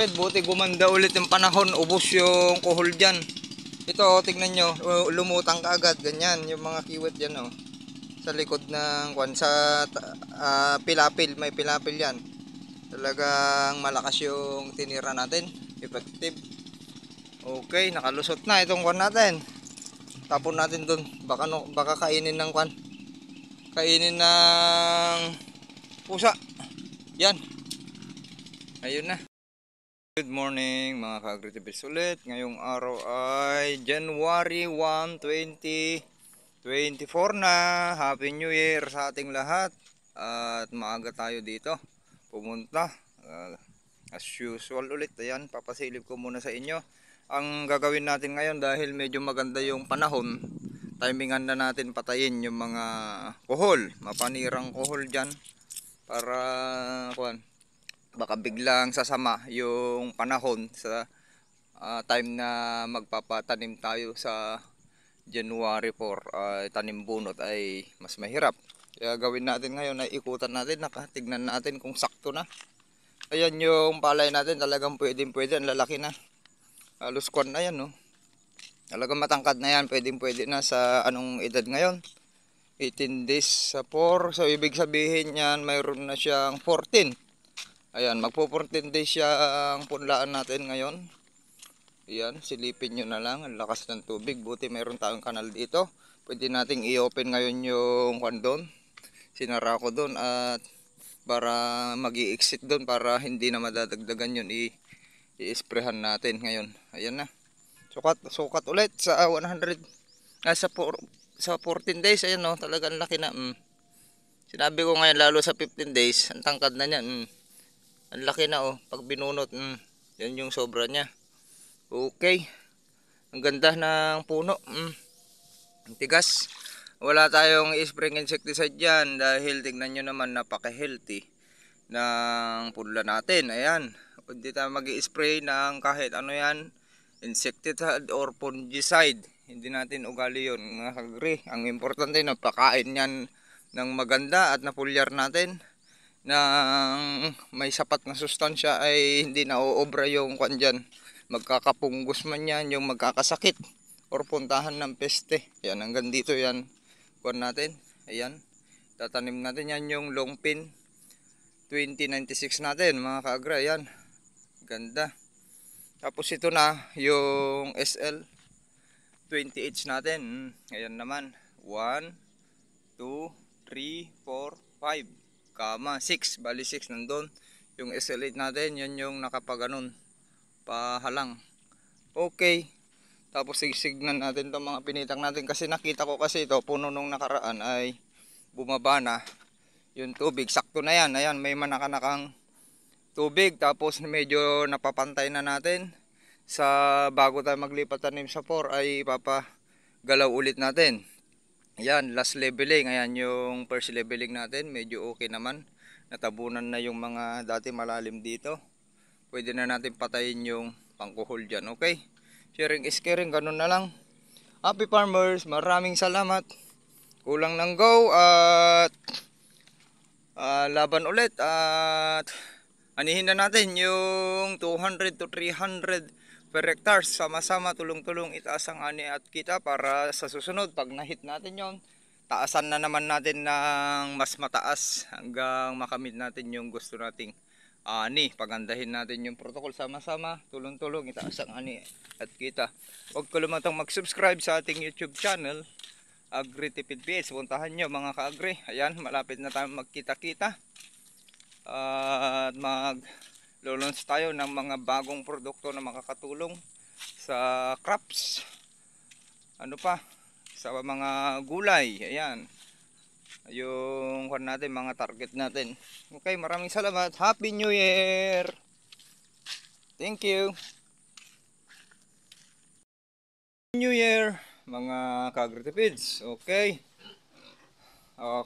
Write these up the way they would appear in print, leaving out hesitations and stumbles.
Ped, buti gumanda ulit yung panahon, ubos yung kuhol dyan. Ito, tignan nyo, lumutang ka agad, ganyan, yung mga kiwit dyan, oh. Sa likod ng kwan, sa pilapil, may pilapil yan. Talagang malakas yung tinira natin, effective. Okay, nakalusot na itong kwan natin. Tapon natin dun, baka kainin ng kwan. Kainin ng pusa. Yan. Ayun na. Good morning mga ka-agritibis ulit. Ngayong araw ay January 1, 2024 na. Happy New Year sa ating lahat. At maaga tayo dito pumunta. As usual ulit. Ayan, papasilip ko muna sa inyo. Ang gagawin natin ngayon dahil medyo maganda yung panahon, timingan na natin patayin yung mga kuhol. Mapanirang kuhol dyan. Para baka biglang sasama yung panahon sa time na magpapatanim tayo sa January 4. Tanim bunot ay mas mahirap, kaya gawin natin ngayon ay ikutan natin, nakatignan natin kung sakto na. Ayan yung palay natin, talagang pwede, ang lalaki na, halos kwan na yan, no? Talagang matangkad na yan, pwede na sa anong edad ngayon, 18 days sa 4, so ibig sabihin yan mayroon na siyang 14. Ayan, magpo 14 days siya ang punlaan natin ngayon. Ayan, silipin nyo na lang. Ang lakas ng tubig. Buti mayroon tayong kanal dito. Pwede nating i-open ngayon yung kwan doon. Sinara ko doon at para mag-i-exit doon para hindi na madadagdagan yun. I-sprayhan natin ngayon. Ayan na. Sukat ulit sa 100. Sa 14 days. Ayan, no, talagang laki na. Sinabi ko ngayon lalo sa 15 days. Ang tangkad na niyan. Ang laki na, oh, pag binunot, yan yung sobra niya. Okay, ang ganda ng puno. Ang tigas. Wala tayong spring insecticide dyan dahil tignan nyo naman napaka-healthy ng punla natin. Ayan, hindi tayo mag-i-spray ng kahit ano yan, insecticide or fungicide. Hindi natin ugali yun, mga kagri. Ang importante na pakain yan ng maganda at napulyar natin ng may sapat na sustansya ay hindi na uobra yung kwan dyan. Magkakapunggos man yan, yung magkakasakit or puntahan ng peste. Yan, hanggang dito yan kwan natin. Ayan, tatanim natin yan yung long pin 2096 natin mga kaagra. Ayan, ganda. Tapos ito na yung SL 20H natin. Ayan naman, 1, 2, 3, 4, 5 kama 6, bali 6 nandun. Yung SL8 natin, yun yung nakapaganon pahalang. Okay, tapos sisignan natin itong mga pinitang natin kasi nakita ko kasi ito puno nung nakaraan ay bumaba na yung tubig. Sakto na yan. Ayan, may manakanakang tubig, tapos medyo napapantay na natin. Sa bago tayo maglipat tanim sa 4 ay papagalaw ulit natin. Ayan, last leveling. Ayan yung first leveling natin. Medyo okay naman. Natabunan na yung mga dati malalim dito. Pwede na natin patayin yung pangkuhol dyan. Okay? Sharing is caring. Ganun na lang. Happy farmers. Maraming salamat. Kulang ng go. At laban ulit. At anihin na natin yung 200 to 300 per hectare, sama-sama tulong-tulong itaas ang ani at kita para sa susunod pag na-hit natin yon, taasan na naman natin ng mas mataas hanggang makamit natin yung gusto nating ani. Pagandahin natin yung protocol, sama-sama tulong-tulong itaas ang ani at kita. Huwag kalimutang mag-subscribe sa ating YouTube channel Agritipid PH. Puntahan nyo mga ka-agri. Ayan, malapit na tayo magkita-kita at mag-launch tayo ng mga bagong produkto na makakatulong sa crops, ano pa, sa mga gulay. Ayan yung natin, mga target natin. Okay, maraming salamat. Happy New Year. Thank you. New Year mga ka-agritipids. Okay,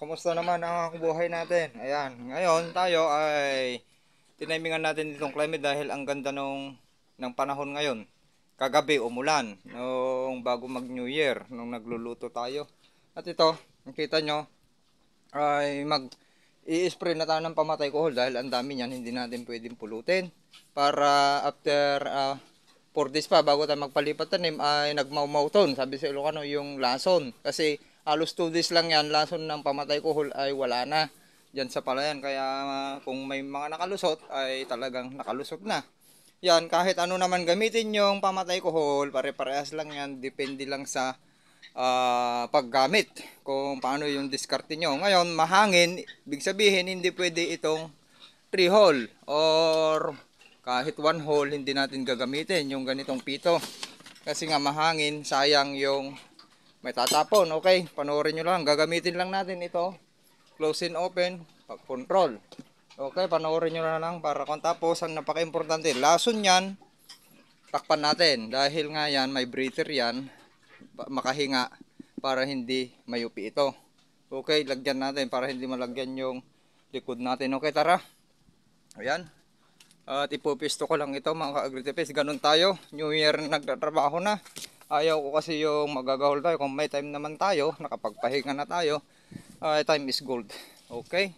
kumusta naman ang buhay natin? Ayan, ngayon tayo ay tinimingan natin itong climate dahil ang ganda ng panahon ngayon. Kagabi umulan nung bago mag New Year, nung nagluluto tayo. At ito, nakita nyo ay i-spray na tayo ng pamatay kuhol dahil ang dami niyan, hindi natin pwedeng pulutin. para after 4 days pa bago tayo magpalipat tanim ay nagmaumauton, sabi sa Ilocano, yung lason. Kasi halos 2 days lang yan, lason ng pamatay kuhol ay wala na dyan sa palayan. Kaya kung may mga nakalusot ay talagang nakalusot na. Yan, kahit ano naman gamitin yung pamatay kuhol, pare-parehas lang yan, depende lang sa paggamit, kung paano yung diskarte nyo. Ngayon, mahangin, ibig sabihin hindi pwede itong 3 hole or kahit 1 hole hindi natin gagamitin yung ganitong pito. Kasi nga mahangin, sayang yung may tatapon. Okay, panoorin nyo lang. Gagamitin lang natin ito. Close and open, pag control. Okay, panoorin nyo na lang para kung tapos. Ang napaka-importante, lason yan, takpan natin. Dahil nga yan, may breather yan, makahinga para hindi mayupi ito. Okay, lagyan natin para hindi malagyan yung likod natin. Okay, tara. Ayan. At ipupisto ko lang ito mga ka-agritipis. Ganun tayo. New Year nagtatrabaho na. Ayaw ko kasi yung magagahol tayo. Kung may time naman tayo, nakapagpahinga na tayo, time is gold. Okay.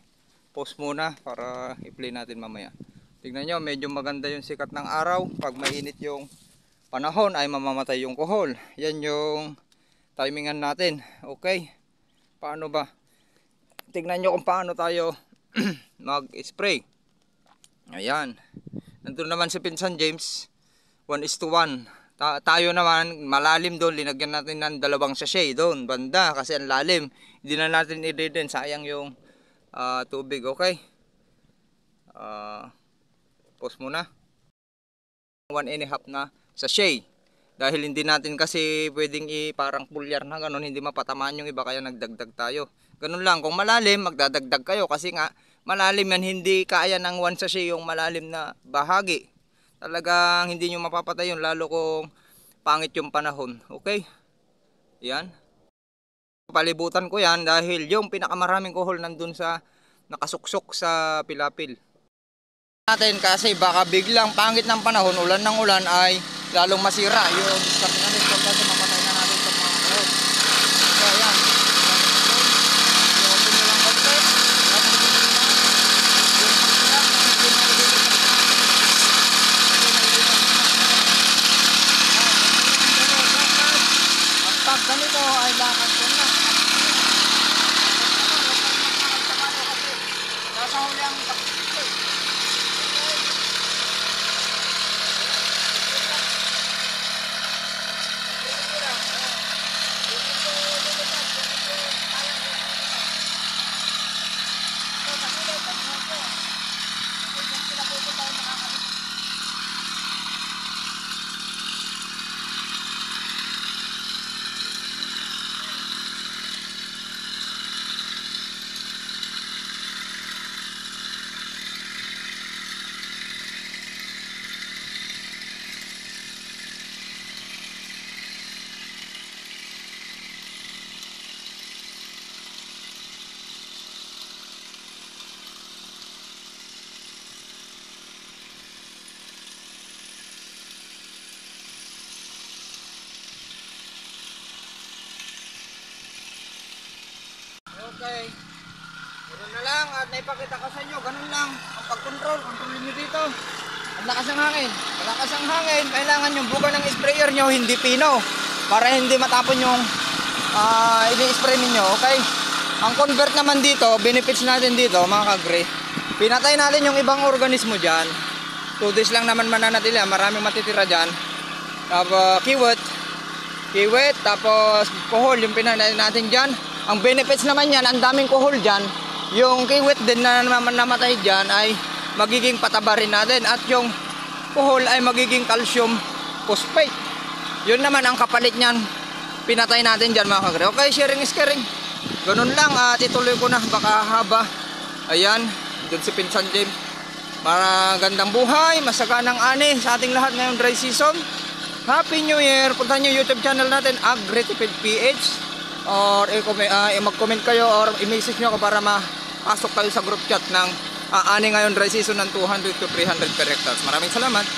Pause muna para i-play natin mamaya. Tignan nyo, medyo maganda yung sikat ng araw. Pag mainit yung panahon ay mamamatay yung kuhol. Yan yung timingan natin. Okay. Paano ba? Tignan nyo kung paano tayo mag-spray. Ayan. Nandun naman si Pinsan James, 1:1. Tayo naman, malalim doon, linagyan natin ng 2 sachet doon, banda, kasi ang lalim. Hindi na natin i-din, sayang yung tubig, okay? Pause muna. 1.5 na sachet. Dahil hindi natin kasi pwedeng parang pulyar na ganun, hindi mapatamaan yung iba, kaya nagdagdag tayo. Ganun lang, kung malalim, magdadagdag kayo kasi nga, malalim yan, hindi kaya ng 1 sachet yung malalim na bahagi. Talagang hindi nyo mapapatay yun, lalo kung pangit yung panahon. Okay? Yan. Palibutan ko yan dahil yung pinakamaraming kuhol nandun sa nakasuksok sa pilapil. Natin kasi baka biglang pangit ng panahon, ulan ng ulan ay lalong masira yung discard natin. Kasi mamatay na natin sa mga kuhol. So yan. Ganito ay lakad ko na. Nasa huli ang pagkikita. Okay. Ganun na lang at naipakita ko sa inyo. Ganun lang. Ang pag-control. Kontrolin nyo dito. Ang lakas ng hangin. Malakas ang hangin. Kailangan yung buga ng sprayer nyo hindi pino. Para hindi matapon yung ini-spray ninyo. Okay. Ang convert naman dito, benefits natin dito mga kagre. Pinatay natin yung ibang organismo dyan. 2 days lang naman mananatili. Maraming matitira dyan. Tapos kiwit. Tapos kuhol yung pinatay natin dyan. Ang benefits naman yan, ang daming kuhol dyan. Yung kiwit din na namatay dyan ay magiging pataba rin natin. At yung kuhol ay magiging calcium phosphate. Yun naman ang kapalit niyan. Pinatay natin dyan mga kagre. Okay, sharing is caring. Ganun lang at ituloy ko na. Baka haba. Ayan, doon si Pinsan James. Magandang buhay, masaganang ani sa ating lahat ngayong dry season. Happy New Year. Puntahan nyo yung YouTube channel natin, Agritipid PH. Or mag-comment kayo or i-message nyo ako para mapasok tayo sa group chat ng ani ngayon dry season ng 200 to 300 per hectares. Maraming salamat.